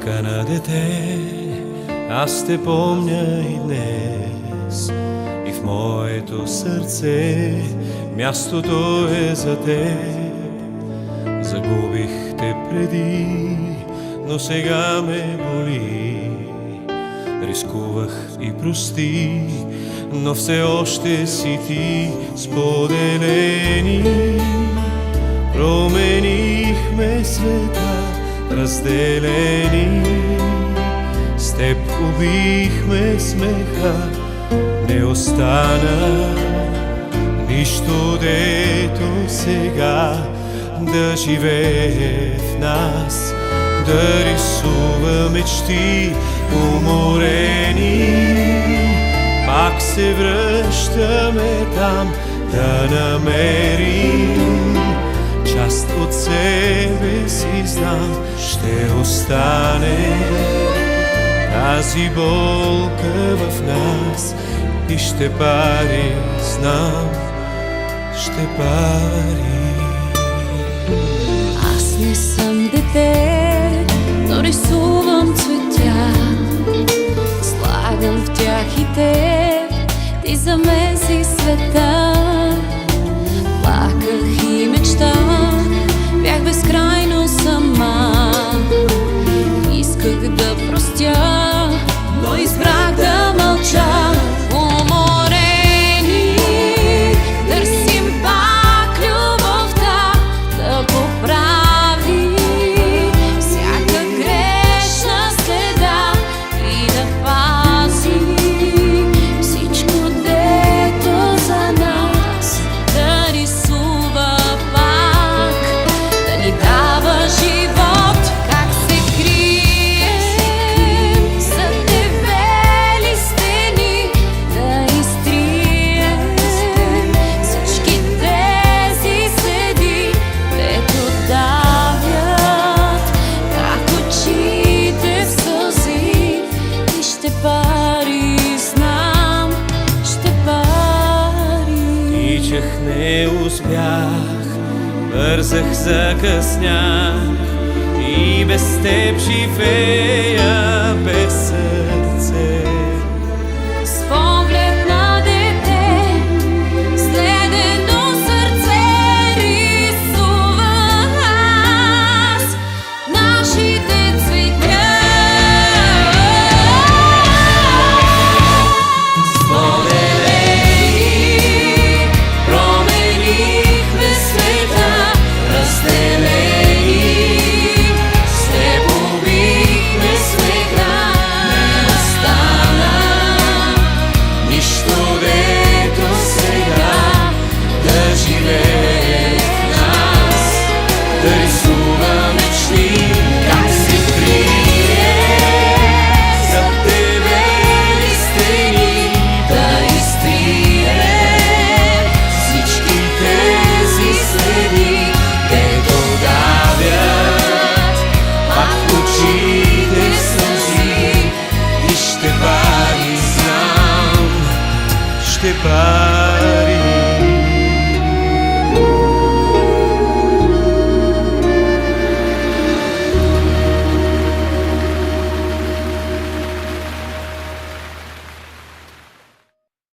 Пляска на дете, аз те помня и днес, и в моето сърце мястото е за теб. Загубих те преди, но сега ме боли. Рискувах и прости, но все още си ти. Споделени променихме света, разделени с теб убихме смеха. Не остана нищо, дето сега да живее в нас, да рисува мечти уморени. Пак се връщаме там, да намерим част от себе си, знам, ще остане тази болка в нас и ще пари, знам, ще пари. Аз не съм дете, но рисувам цветя, слагам в тях и теб, ти за мен си света. Плаках и мечтах, бях безкрайно сама, исках да простя, но избрах да мълча. Уморени, търсим пак любовта да поправи всяка грешна следа и да пази всичко, дето за нас, да рисува пак, да ни дава живот. Как се крием зад дебели стени, да изтрием всички тези следи, дето давят как очите в сълзи. И ще пари, знам, ще пари. Тичах, не успях, бързах, закъснях и без теб живея без съд.